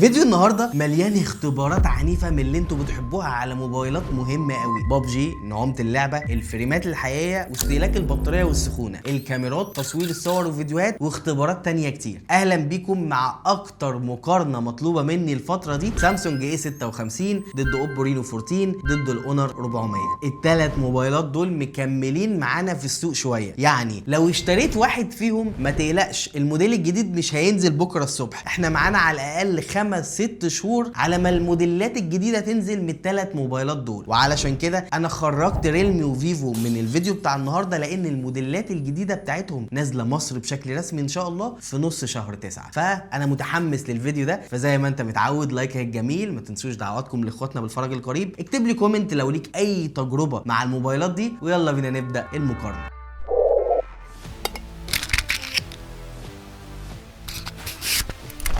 فيديو النهارده مليان اختبارات عنيفه من اللي انتوا بتحبوها على موبايلات مهمه قوي. بابجي، نعومه اللعبه، الفريمات الحقيقيه، واستهلاك البطاريه والسخونه، الكاميرات، تصوير الصور والفيديوهات، واختبارات تانية كتير. اهلا بيكم مع اكتر مقارنه مطلوبه مني الفتره دي، سامسونج اي 56 ضد اوبو رينو 14 ضد الاونر 400. الثلاث موبايلات دول مكملين معانا في السوق شويه، يعني لو اشتريت واحد فيهم ما تقلقش، الموديل الجديد مش هينزل بكره الصبح. احنا معانا على الاقل 5-6 شهور على ما الموديلات الجديده تنزل من الثلاث موبايلات دول. وعلشان كده انا خرجت ريلمي وفيفو من الفيديو بتاع النهارده، لان الموديلات الجديده بتاعتهم نازله مصر بشكل رسمي ان شاء الله في نص شهر 9. فانا متحمس للفيديو ده، فزي ما انت متعود لايك الجميل، ما تنسوش دعواتكم لاخواتنا بالفرج القريب، اكتب لي كومنت لو ليك اي تجربه مع الموبايلات دي، ويلا بينا نبدا المقارنه.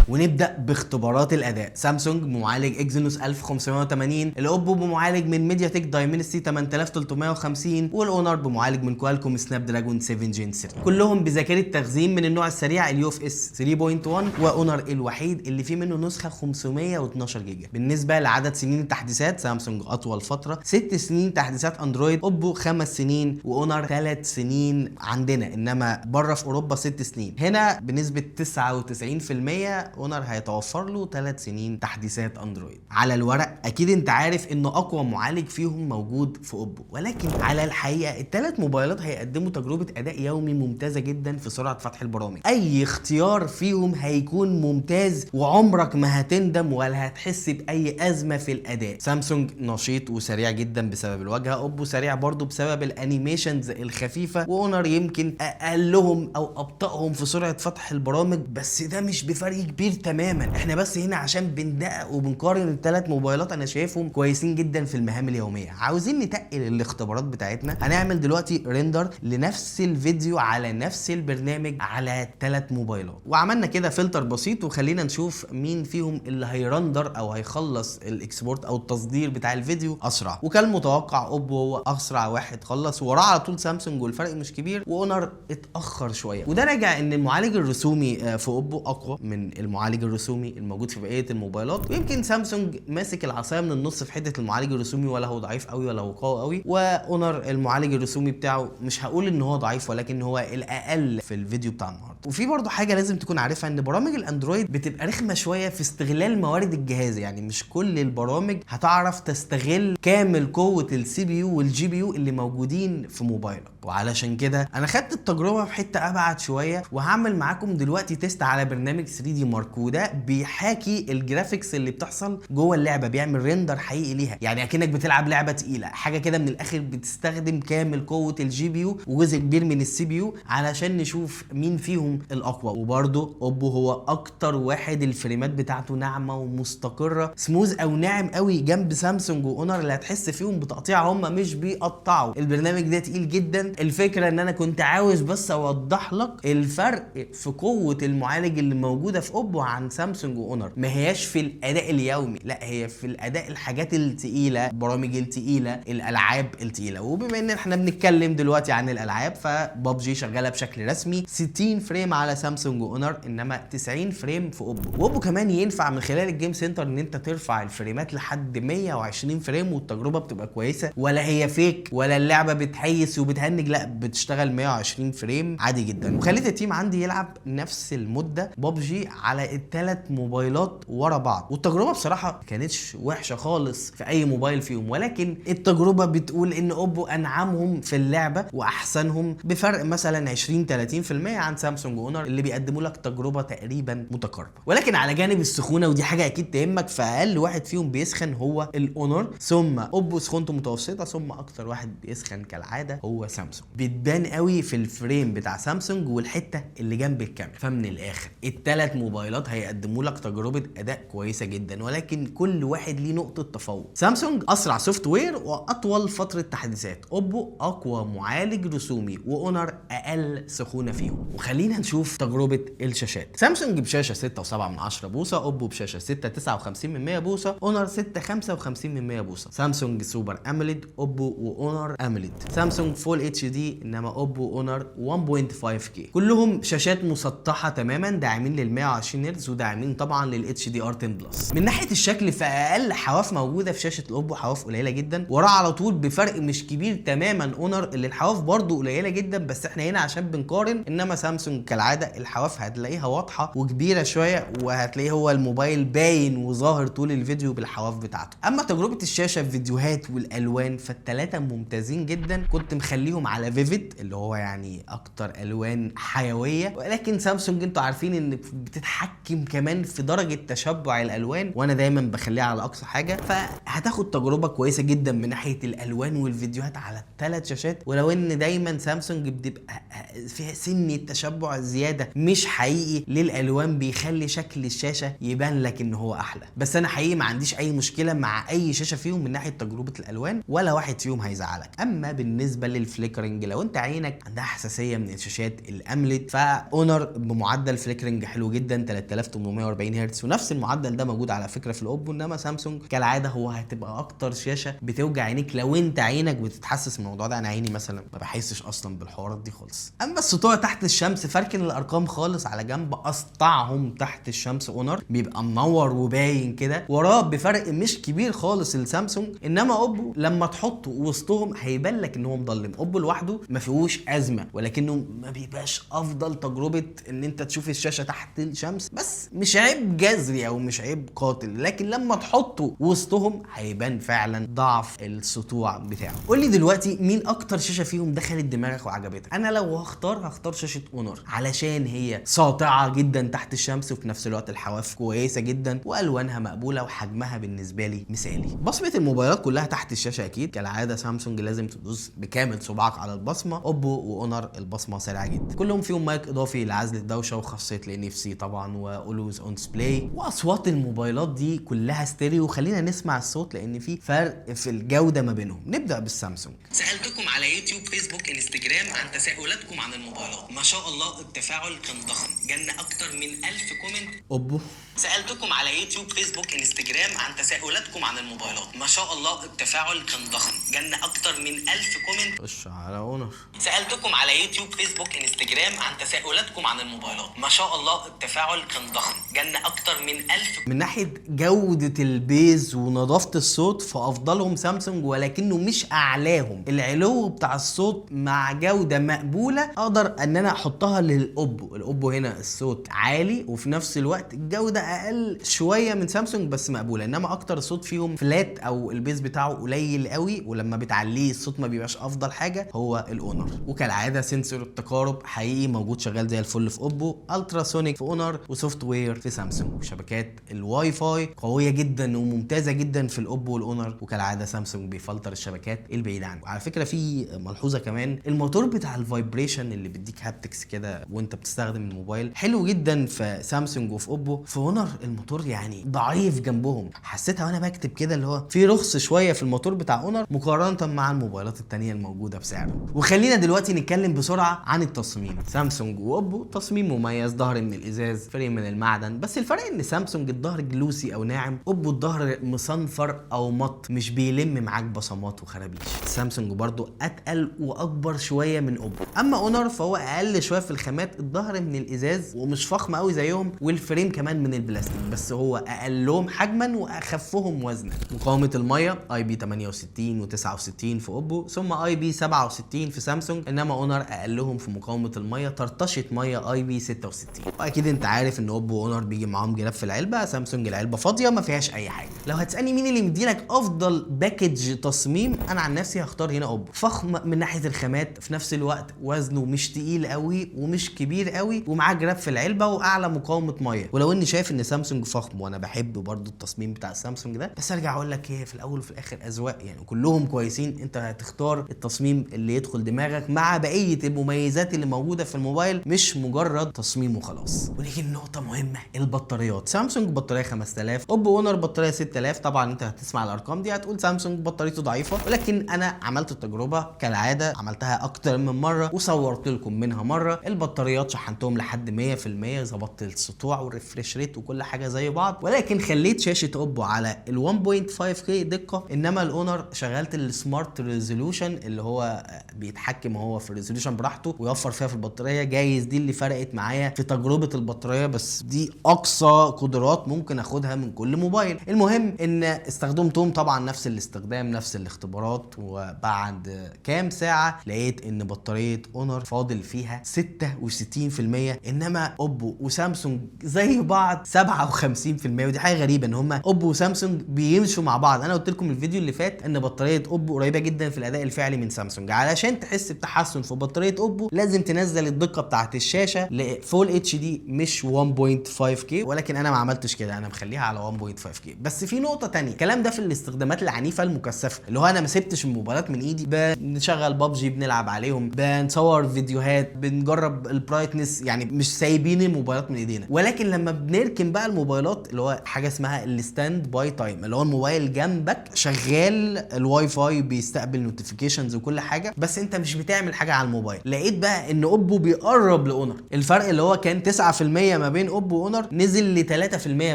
ونبدا باختبارات الاداء. سامسونج بمعالج اكزينوس 1580، الاوبو بمعالج من ميديا تك دايمنسيتي 8350، والاونر بمعالج من كوالكوم سناب دراجون 7 جين 3، كلهم بذاكره تخزين من النوع السريع اليو اف اس 3.1، واونر الوحيد اللي فيه منه نسخه 512 جيجا. بالنسبه لعدد سنين التحديثات، سامسونج اطول فتره 6 سنين تحديثات اندرويد، اوبو 5 سنين، واونر 3 سنين عندنا، انما بره في اوروبا 6 سنين. هنا بنسبه 99% اونر هيتوفر له 3 سنين تحديثات اندرويد. على الورق اكيد انت عارف ان اقوى معالج فيهم موجود في اوبو، ولكن على الحقيقه الثلاث موبايلات هيقدموا تجربه اداء يومي ممتازه جدا في سرعه فتح البرامج. اي اختيار فيهم هيكون ممتاز، وعمرك ما هتندم ولا هتحس باي ازمه في الاداء. سامسونج نشيط وسريع جدا بسبب الواجهه، اوبو سريع برضو بسبب الانيميشنز الخفيفه، واونر يمكن اقلهم او ابطاهم في سرعه فتح البرامج، بس ده مش بفرق كبير تماما. احنا بس هنا عشان بندقق وبنقارن الثلاث موبايلات، انا شايفهم كويسين جدا في المهام اليوميه. عاوزين نتقل الاختبارات بتاعتنا، هنعمل دلوقتي ريندر لنفس الفيديو على نفس البرنامج على الثلاث موبايلات، وعملنا كده فلتر بسيط، وخلينا نشوف مين فيهم اللي هيرندر او هيخلص الاكسبورت او التصدير بتاع الفيديو اسرع. وكان متوقع اوبو هو اسرع واحد خلص، وراه على طول سامسونج والفرق مش كبير، واونر اتاخر شويه. وده راجع ان المعالج الرسومي في اوبو اقوى من المعالج الرسومي الموجود في بقيه الموبايلات، ويمكن سامسونج ماسك العصايه من النص في حته المعالج الرسومي، ولا هو ضعيف قوي ولا هو قوي قوي. واونر المعالج الرسومي بتاعه مش هقول ان هو ضعيف، ولكن هو الاقل في الفيديو بتاع النهارده. وفي برضه حاجه لازم تكون عارفها، ان برامج الاندرويد بتبقى رخمه شويه في استغلال موارد الجهاز، يعني مش كل البرامج هتعرف تستغل كامل قوه السي بي يو والجي بي يو اللي موجودين في موبايلك. وعلشان كده انا خدت التجربه في حته ابعد شويه، وهعمل معاكم دلوقتي تيست على برنامج 3 دي مارك، وده بيحاكي الجرافيكس اللي بتحصل جوه اللعبه، بيعمل ريندر حقيقي ليها، يعني اكنك بتلعب لعبه تقيله، حاجه كده من الاخر. بتستخدم كامل قوه الجي بي يو وجزء كبير من السي بي يو علشان نشوف مين فيهم الاقوى. وبرده اوبو هو اكتر واحد الفريمات بتاعته ناعمه ومستقره، سموز او ناعم قوي، جنب سامسونج واونر اللي هتحس فيهم بتقطيع، هم مش بيقطعوا. البرنامج ده تقيل جدا. الفكره ان انا كنت عاوز بس اوضح لك الفرق في قوه المعالج اللي موجوده في اوبو عن سامسونج واونر. ما هياش في الاداء اليومي، لا، هي في الاداء الحاجات التقيله، البرامج التقيله، الالعاب التقيله. وبما ان احنا بنتكلم دلوقتي عن الالعاب، فبابجي شغاله بشكل رسمي 60 فريم على سامسونج واونر، انما 90 فريم في اوبو. واوبو كمان ينفع من خلال الجيم سنتر ان انت ترفع الفريمات لحد 120 فريم، والتجربه بتبقى كويسه، ولا هي فيك ولا اللعبه بتحيس وبتهنج، لا، بتشتغل 120 فريم عادي جدا. وخليت التيم عندي يلعب نفس المده بابجي على الثلاث موبايلات ورا بعض، والتجربه بصراحه ما كانتش وحشه خالص في اي موبايل فيهم، ولكن التجربه بتقول ان اوبو انعمهم في اللعبه واحسنهم بفرق مثلا 20-30% عن سامسونج واونر اللي بيقدموا لك تجربه تقريبا متقاربه. ولكن على جانب السخونه، ودي حاجه اكيد تهمك، فاقل واحد فيهم بيسخن هو الاونر، ثم اوبو سخونته متوسطه، ثم اكتر واحد بيسخن كالعاده هو سامسونج. بتبان قوي في الفريم بتاع سامسونج والحته اللي جنب الكاميرا. فمن الاخر الثلاث موبايلات هيقدموا لك تجربه اداء كويسه جدا، ولكن كل واحد ليه نقطه تفوق. سامسونج اسرع سوفت وير واطول فتره تحديثات، اوبو اقوى معالج رسومي، واونر اقل سخونه فيهم. وخلينا نشوف تجربه الشاشات. سامسونج بشاشه 6.7 بوصه، اوبو بشاشه 6.59 بوصه، اونر 6.55 بوصه. سامسونج سوبر اموليد، اوبو واونر اموليد. سامسونج فول اتش دي، انما اوبو واونر 1.5K. كلهم شاشات مسطحه تماما، داعمين لل 120 120 هرتز وداعمين طبعا للاتش دي ار 10 بلس. من ناحيه الشكل فاقل حواف موجوده في شاشه الاوبو حواف قليله جدا، وراه على طول بفرق مش كبير تماما اونر اللي الحواف برده قليله جدا، بس احنا هنا عشان بنقارن. انما سامسونج كالعاده الحواف هتلاقيها واضحه وكبيره شويه، وهتلاقيه هو الموبايل باين وظاهر طول الفيديو بالحواف بتاعته. اما تجربه الشاشه الفيديوهات والالوان فالثلاثه ممتازين جدا. كنت مخليهم على فيفيد اللي هو يعني اكتر الوان حيويه، ولكن سامسونج انتوا عارفين ان بتتحكم كمان في درجه تشبع الالوان، وانا دايما بخليها على اقصى حاجه. فهتاخد تجربه كويسه جدا من ناحيه الالوان والفيديوهات على الثلاث شاشات. ولو ان دايما سامسونج بتبقى فيها سن التشبع زياده مش حقيقي للالوان بيخلي شكل الشاشه يبان لك ان هو احلى، بس انا حقيقي ما عنديش اي مشكله مع اي شاشه فيهم من ناحيه تجربه الالوان، ولا واحد فيهم هيزعلك. اما بالنسبه للفليكرنج لو انت عينك عندها حساسيه من الشاشات الامليد، فاونر بمعدل فليكرنج حلو جدا 3840 هرتز، ونفس المعدل ده موجود على فكره في الاوبو. انما سامسونج كالعاده هو هتبقى اكتر شاشه بتوجع عينيك لو انت عينك بتتحسس من الموضوع ده. انا عيني مثلا ما بحسش اصلا بالحوارات دي خالص. اما السطوع تحت الشمس فاركن الارقام خالص على جنب، اسطعهم تحت الشمس اونر بيبقى منور وباين كده، وراه بفرق مش كبير خالص السامسونج. انما اوبو لما تحطه وسطهم هيبان لك ان هو مضلم. اوبو لوحده ما فيهوش ازمه، ولكنه ما بيبقاش افضل تجربه ان انت تشوف الشاشه تحت الشمس، بس مش عيب جذري او مش عيب قاتل، لكن لما تحطه وسطهم هيبان فعلا ضعف السطوع بتاعه. قول لي دلوقتي مين اكتر شاشه فيهم دخلت دماغك وعجبتك؟ انا لو هختار شاشه اونر، علشان هي ساطعه جدا تحت الشمس، وفي نفس الوقت الحواف كويسه جدا والوانها مقبوله وحجمها بالنسبه لي مثالي. بصمه الموبايلات كلها تحت الشاشه اكيد كالعاده. سامسونج لازم تدوس بكامل صباعك على البصمه، اوبو واونر البصمه سريعه جدا. كلهم فيهم مايك اضافي لعزل الدوشه وخاصيه NFC طبعا واولويز اون ديسبلاي، واصوات الموبايلات دي كلها ستيريو. خلينا نسمع الصوت لان في فرق في الجوده ما بينهم. نبدا بالسامسونج. سالتكم على يوتيوب فيسبوك انستجرام عن تساؤلاتكم عن الموبايلات، ما شاء الله التفاعل كان ضخم، جالنا اكتر من 1000 كومنت. اوبو. سالتكم على يوتيوب فيسبوك انستجرام عن تساؤلاتكم عن الموبايلات، ما شاء الله التفاعل كان ضخم، جالنا اكتر من 1000 كومنت. خش على اونر. سالتكم على يوتيوب فيسبوك انستجرام عن تساؤلاتكم عن الموبايلات، ما شاء الله التفاعل كان ضخم، جالنا اكتر من 1000. من ناحيه جوده البيز ونظافه الصوت فافضلهم سامسونج، ولكنه مش اعلاهم. العلو بتاع الصوت مع جوده مقبوله اقدر ان انا احطها للاوبو. الاوبو هنا الصوت عالي وفي نفس الوقت الجوده اقل شويه من سامسونج بس مقبوله. انما اكتر صوت فيهم فلات او البيز بتاعه قليل قوي، ولما بتعليه الصوت ما بيبقاش افضل حاجه هو الاونر. وكالعاده سنسور التقارب حقيقي موجود شغال زي الفل في اوبو، التراسونيك في اونر، وسوفت وير في سامسونج. وشبكات الواي فاي قويه جدا وممتازه جدا في الاوبو والاونر، وكالعاده سامسونج بيفلتر الشبكات البعيده عنه. وعلى فكره في ملحوظه كمان، الموتور بتاع الفايبريشن اللي بيديك هابتكس كده وانت بتستخدم الموبايل حلو جدا في سامسونج وفي اوبو. في اونر الموتور يعني ضعيف جنبهم، حسيتها وانا بكتب كده اللي هو في رخص شويه في الموتور بتاع اونر مقارنه مع الموبايلات التانيه الموجوده بسعره. وخلينا دلوقتي نتكلم بسرعه عن التصميم. سامسونج واوبو تصميم مميز، ظهر من الازاز، فريم من المعدن، بس الفرق ان سامسونج الظهر جلوسي او ناعم، اوبو الظهر مصنفر او مط مش بيلم معاك بصمات وخرابيش. سامسونج برضو اتقل واكبر شويه من اوبو. اما اونر فهو اقل شويه في الخامات، الظهر من الازاز ومش فخم قوي زيهم، والفريم كمان من البلاستيك بس هو اقلهم حجما واخفهم وزنا. مقاومه الميه IP 68 و69 في اوبو، ثم IP 67 في سامسونج. انما اونر اقلهم في مقاومه الميه، طرطشه ميه IP 66. واكيد انت عارف ان اوبو واونر بيجي معاهم جراب في العلبه، سامسونج العلبه فاضيه ما فيهاش اي حاجه. لو هتسالني مين اللي مديلك افضل باكج تصميم، انا عن نفسي هختار هنا اوبو. فخم من ناحيه الخامات، في نفس الوقت وزنه مش تقيل قوي ومش كبير قوي، ومعاه جراب في العلبه واعلى مقاومه ميه. ولو اني شايف ان سامسونج فخم وانا بحب برضو التصميم بتاع سامسونج ده، بس ارجع اقول لك ايه، في الاول وفي الاخر اذواق يعني، كلهم كويسين. انت هتختار التصميم اللي يدخل دماغك مع بقيه المميزات اللي موجوده في الموبايل، مش مجرد تصميم وخلاص. ونيجي لنقطه مهمه، البطاريات. سامسونج بطاريه 5000، اوبو اونر بطاريه 6000. طبعا انت هتسمع الارقام دي هتقول سامسونج بطاريته ضعيفه، ولكن انا عملت التجربه كالعاده، عملتها اكتر من مره وصورت لكم منها مره. البطاريات شحنتهم لحد 100%، ظبطت السطوع والريفريش ريت وكل حاجه زي بعض، ولكن خليت شاشه اوبو على ال 1.5K دقه. انما الاونر شغلت السمارت ريزولوشن اللي هو بيتحكم هو في الريزولوشن براحته ويوفر فيها في البطاريه. جايز دي اللي فرقت معايا في تجربه البطاريه بس دي اقصى قدرات ممكن اخدها من كل موبايل. المهم ان استخدمتهم طبعا نفس الاستخدام نفس الاختبارات، وبعد كام ساعه لقيت ان بطاريه اونر فاضل فيها 66%، انما اوبو وسامسونج زي بعض 57%. ودي حاجه غريبه ان هما اوبو وسامسونج بيمشوا مع بعض. انا قلت لكم الفيديو اللي فات ان بطاريه اوبو قريبه جدا في الاداء الفعلي من سامسونج. علشان تحس بتحسن في بطاريه اوبو لازم تنزل الدقه بتاعه الشاشه لفول اتش دي مش 1.5K، ولكن انا ما عملتش كده، انا مخليها على 1.5K. بس في نقطه تانية، الكلام ده في الاستخدامات العنيفه المكثفه، اللي هو انا ما سبتش الموبايلات من ايدي، بنشغل بابجي بنلعب عليهم، بنصور فيديوهات، بنجرب البرايتنس، يعني مش سايبين الموبايلات من ايدينا. ولكن لما بنركن بقى الموبايلات، اللي هو حاجه اسمها الستاند باي تايم، اللي هو الموبايل جنبك شغال، الواي فاي بيستقبل نوتيفيكيشنز وكل حاجه، بس انت مش بتعمل حاجه على الموبايل، لقيت بقى ان اوبو بيقرب لاونر. الفرق اللي هو كان 9% ما بين اوبو واونر نزل ل 3%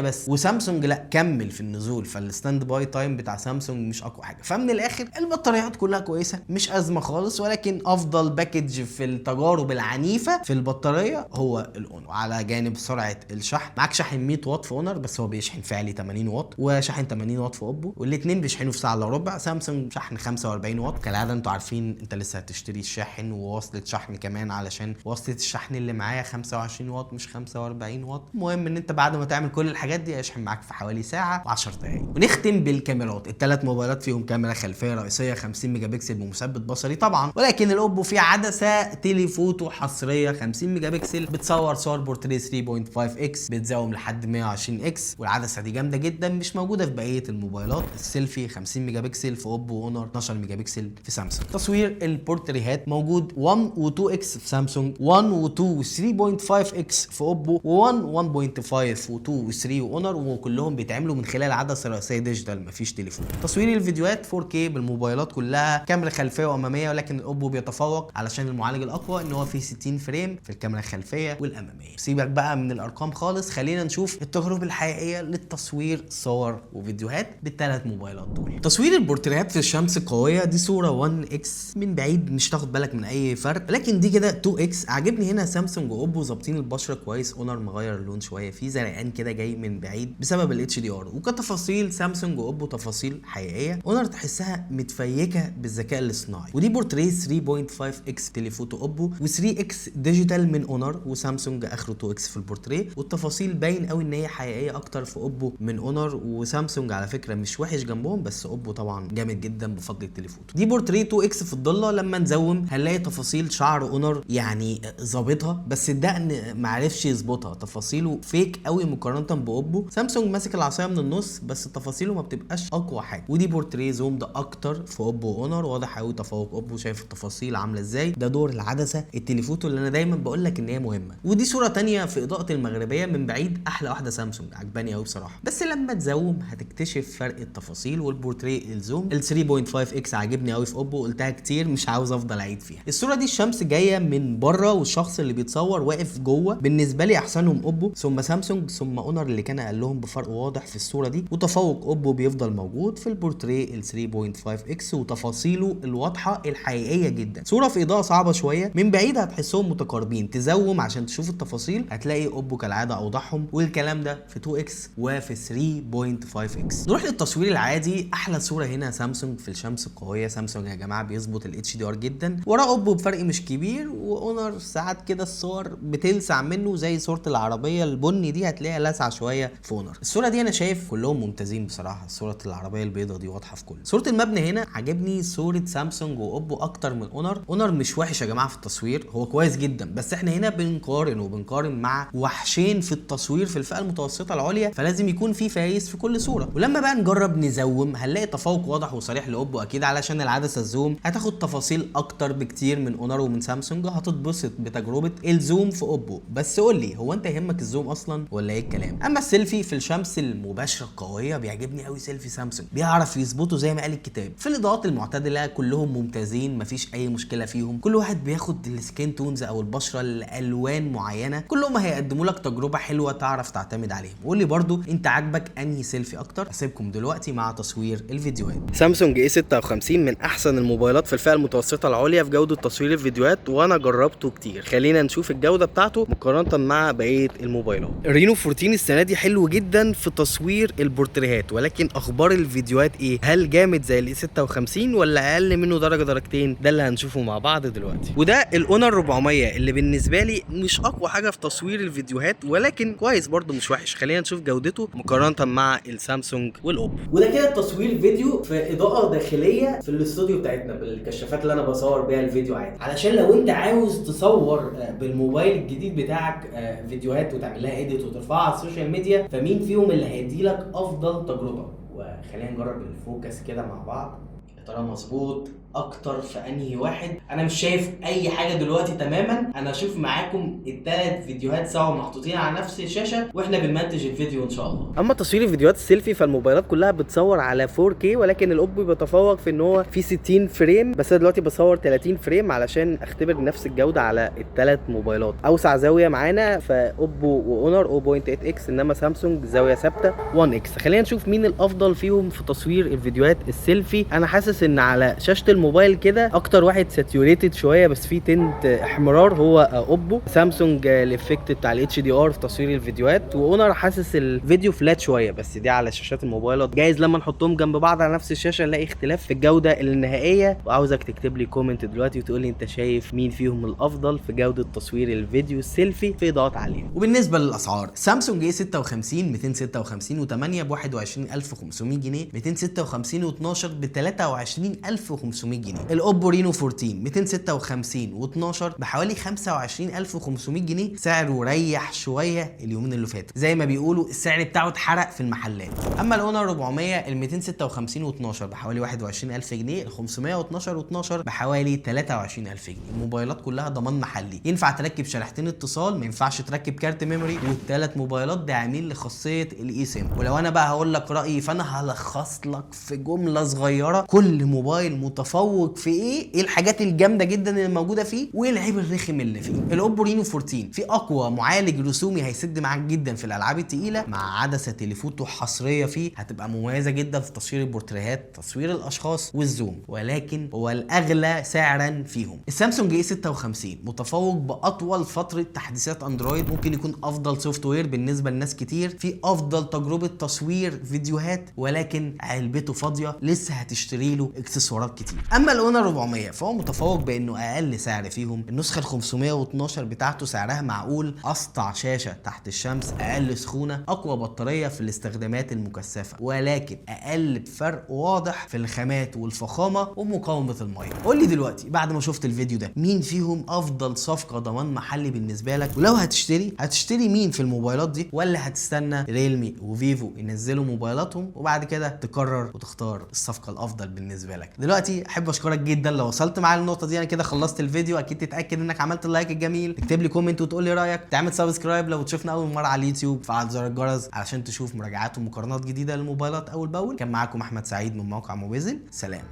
بس، وسامسونج لا كمل في النزول. فالستاند باي تايم بتاع سامسونج مش اقوى حاجه. فمن الاخر البطاريات كلها كويسه، مش ازمه خالص، ولكن افضل باكج في التجارب العنيفه في البطاريه هو الاونر. على جانب سرعه الشحن، معاك شاحن 100 واط في اونر بس هو بيشحن فعلي 80 واط، وشاحن 80 واط في اوبو، والاثنين بيشحنوا في ساعه الا ربع. سامسونج شحن 45 واط كالعاده. انتوا عارفين انت لسه هتشتري الشاحن ووصله شحن كمان، علشان وصله الشحن اللي معايا 25 واط مش 45 واط. المهم ان انت بعد ما تعمل كل الحاجات دي هيشحن معاك في حوالي ساعه و10 دقائق. ونختم بالكاميرات. الثلاث موبايلات فيهم كاميرا خلفيه رئيسيه 50 ميجا بكسل بمثبت بصري طبعا، ولكن الاوبو فيه عدسه تيليفوتو حصريه 50 ميجا بكسل، بتصور صور بورتريه 3.5x، بتزوم لحد 120x، والعدسه دي جامده جدا مش موجوده في بقيه الموبايلات. السيلفي 50 ميجا بكسل في اوبو واونر، 12 ميجا بكسل في سامسونج. تصوير البورتريهات موجود 1 و2x في سامسونج، 1 و2 و3.5x في اوبو، و1 1.5 و2 و3 واونر، وكلهم بيتعملوا من خلال عدسه رئيسيه ديجيتال مفيش تليفون. تصوير الفيديوهات 4K بالموبايلات كلها، كاميرا خلفيه واماميه، ولكن الاوبو بيتفوق علشان المعالج الاقوى ان هو فيه 60 فريم في الكاميرا الخلفيه والاماميه. سيبك بقى من الارقام خالص، خلينا نشوف التجربه الحقيقيه للتصوير صور وفيديوهات بالثلاث موبايلات دول. تصوير البورتريهات في الشمس القويه دي صوره 1x من بعيد مش تاخد بالك من اي فرق، لكن دي كده 2x. عاجبني هنا سامسونج واوبو ظابطين البشره كويس، اونر مغير اللون شويه، في زرقان كده جاي من بعيد بسبب الاتش دي ار. وكتفاصيل سامسونج واوبو تفاصيل حقيقيه، اونر تحسها متفيكه بالذكاء الاصطناعي. ودي بورتريه 3.5x تليفوتو اوبو، و3x ديجيتال من اونر، وسامسونج اخره 2x في البورتريه. والتفاصيل باين قوي ان هي حقيقيه اكتر في اوبو من اونر. وسامسونج على فكره مش وحش جنبهم، بس اوبو طبعا جامد جدا بفضل التليفوتو. دي بورتريه 2x في الضله، لما نزوم هنلاقي تفاصيل شعر اونر يعني ظابطها، بس الدقن معرفش يظبطها، تفاصيله فيك قوي مقارنه باوبو. سامسونج ماسك العصايه من النص بس تفاصيله ما بتبقاش اقوى حاجه. ودي بورتريه زوم ده اكتر في اوبو واونر، واضح قوي تفوق اوبو. شايف التفاصيل عامله ازاي؟ ده دور العدسه التليفوتو اللي انا دايما بقول لك ان هي مهمه. ودي صوره تانية في اضاءه المغربيه من بعيد، احلى واحده سامسونج، عجباني قوي بصراحه. بس لما تزوم هتكتشف فرق التفاصيل. والبورتريه الزوم ال 3.5x عاجبني قوي في اوبو، قلتها كتير مش عاوز افضل اعيد فيها. الصوره دي الشمس جايه من بره والشخص اللي بيتصور واقف جوه. بالنسبه لي احسنهم اوبو ثم سامسونج ثم اونر اللي كان اقلهم بفرق واضح في الصوره دي. وتفوق اوبو بيفضل موجود في البورتريه ال 3.5x وتفاصيله الواضحه الحقيقيه جدا. صوره في اضاءه صعبه شويه، من بعيد هتحسهم متقاربين، تزوم عشان تشوف التفاصيل هتلاقي اوبو كالعاده اوضحهم. والكلام ده في 2x وفي 3.5x. نروح للتصوير العادي. احلى صوره هنا سامسونج في الشمس القويه. سامسونج يا جماعه بيظبط الاتش دي ار جدا، وراه اوبو بفرق مش كبير. واونر ساعات كده الصور بتلسع منه، زي صوره العربيه البني دي هتلاقيها لاسعه شويه في اونر. الصوره دي انا شايف كلهم ممتازين بصراحه. صوره العربيه البيضاء دي واضحه في كل. صوره المبنى هنا عجبني صوره سامسونج واوبو اكتر من اونر. اونر مش وحش يا جماعه في التصوير، هو كويس جدا، بس احنا هنا بنقارن مع وحشين في التصوير في الفئه المتوسطه العليا، فلازم يكون في فايز في كل صوره. ولما بقى نجرب نزوم هنلاقي تفوق واضح وصريح لاوبو اكيد، علشان العدسه الزوم هتاخد تفاصيل اكتر بكتير من اونر ومن سامسونج. هتتبسط بتجربه الزوم في اوبو. بس قول لي، هو انت يهمك الزوم اصلا ولا ايه الكلام؟ اما السيلفي في الشمس المباشره القويه بيعجبني قوي سيلفي سامسونج، بيعرف يظبطه زي ما قال الكتاب. في الاضاءات المعتدله كلهم ممتازين، مفيش اي مشكله فيهم. كل واحد بياخد السكين تونز او البشره الالوان معينه، كلهم هيقدموا لك تجربه حلوه تعرف تعتمد عليهم. وقول لي برضو انت عاجبك انهي سيلفي اكتر. اسيبكم دلوقتي مع تصوير الفيديوهات. سامسونج A56 من احسن الموبايلات في الفئه المتوسطه العليا في جوده تصوير الفيديوهات، وانا جربته كتير. خلينا نشوف الجوده بتاعته مقارنه مع بقيه الموبايلات. الرينو 14 السنه دي حلو جدا في تصوير البورتريهات، ولكن اخبار الفيديوهات ايه؟ هل جامد زي الاي 56 ولا اقل منه درجه درجتين؟ ده اللي هنشوفه مع بعض دلوقتي. وده الاونر 400 اللي بالنسبه لي مش اقوى حاجه في تصوير الفيديوهات، ولكن كويس برده مش وحش. خلينا نشوف جودته مقارنه مع السامسونج والاوبو. وده كده تصوير فيديو في اضاءه داخليه في الاستوديو بتاعتنا بالكشافات اللي انا بصور بيها الفيديو عادي، علشان لو انت عاوز تصور بالموبايل الجديد بتاعك فيديوهات وتعمل لها اديت وترفعها على السوشيال ميديا، فمين فيهم اللي هيديلك افضل تجربه؟ وخلينا نجرب الفوكس كده مع بعض، يا ترى مظبوط اكتر في انهي واحد. انا مش شايف اي حاجه دلوقتي تماما. انا اشوف معاكم الثلاث فيديوهات سوا محطوطين على نفس الشاشه واحنا بنمنتج الفيديو ان شاء الله. اما تصوير الفيديوهات السيلفي فالموبايلات كلها بتصور على 4K، ولكن الاوبو بيتفوق في ان هو في 60 فريم، بس انا دلوقتي بصور 30 فريم علشان اختبر نفس الجوده على الثلاث موبايلات. اوسع زاويه معانا فاوبو واونر 0.8x، انما سامسونج زاويه ثابته 1x. خلينا نشوف مين الافضل فيهم في تصوير الفيديوهات السيلفي. انا حاسس ان على شاشه الموبايل كده اكتر واحد ساتيوريتد شويه بس فيه تنت احمرار هو اوبو. سامسونج الافكت بتاع الاتش دي ار في تصوير الفيديوهات، واونر حاسس الفيديو فلات شويه، بس دي على شاشات الموبايلات. جايز لما نحطهم جنب بعض على نفس الشاشه نلاقي اختلاف في الجوده النهائيه. وعاوزك تكتب لي كومنت دلوقتي وتقول لي انت شايف مين فيهم الافضل في جوده تصوير الفيديو السيلفي في اضاءات عاليه. وبالنسبه للاسعار، سامسونج A56 256 و8 ب 21500 جنيه، 256 و12 ب 23500 جنيه. الاوبو رينو 14 256 و12 بحوالي 25500 جنيه. سعره ريح شويه اليومين اللي فاتوا، زي ما بيقولوا السعر بتاعه اتحرق في المحلات. اما الاونر 400 ال 256 و12 بحوالي 21000 جنيه، ال 512 و12 بحوالي 23000 جنيه. الموبايلات كلها ضمان محلي، ينفع تركب شريحتين اتصال، ما ينفعش تركب كارت ميموري، والثلاث موبايلات داعمين لخاصيه الاي سيم. ولو انا بقى هقول لك رايي فانا هلخص لك في جمله صغيره كل موبايل متفوق في ايه الحاجات الجامده جدا اللي موجوده فيه وايه العيب الرخم اللي فيه. الاوبو رينو 14 في اقوى معالج رسومي هيسد معاك جدا في الالعاب التقيله، مع عدسه تليفوتو حصريه فيه هتبقى مميزه جدا في تصوير البورتريهات، تصوير الاشخاص والزوم، ولكن هو الاغلى سعرا فيهم. السامسونج A56 متفوق باطول فتره تحديثات اندرويد، ممكن يكون افضل سوفت وير بالنسبه لناس كتير، في افضل تجربه تصوير فيديوهات، ولكن علبته فاضيه لسه هتشتري له اكسسوارات كتير. اما الاونر 400 فهو متفوق بانه اقل سعر فيهم. النسخه ال 512 بتاعته سعرها معقول، اسطع شاشه تحت الشمس، اقل سخونه، اقوى بطاريه في الاستخدامات المكثفه، ولكن اقل بفرق واضح في الخامات والفخامه ومقاومه الميه. قول لي دلوقتي بعد ما شفت الفيديو ده مين فيهم افضل صفقه ضمان محلي بالنسبه لك؟ ولو هتشتري مين في الموبايلات دي، ولا هتستنى ريلمي وفيفو ينزلوا موبايلاتهم وبعد كده تقرر وتختار الصفقه الافضل بالنسبه لك؟ دلوقتي احب اشكرك جدا لو وصلت معايا للنقطه دي. انا كده خلصت الفيديو، اكيد تتاكد انك عملت اللايك الجميل، تكتب لي كومنت وتقول لي رايك، تعمل سبسكرايب لو تشوفنا اول مره على اليوتيوب، فعل زر الجرس علشان تشوف مراجعات ومقارنات جديده للموبايلات اول باول. كان معاكم احمد سعيد من موقع موبيزل، سلام.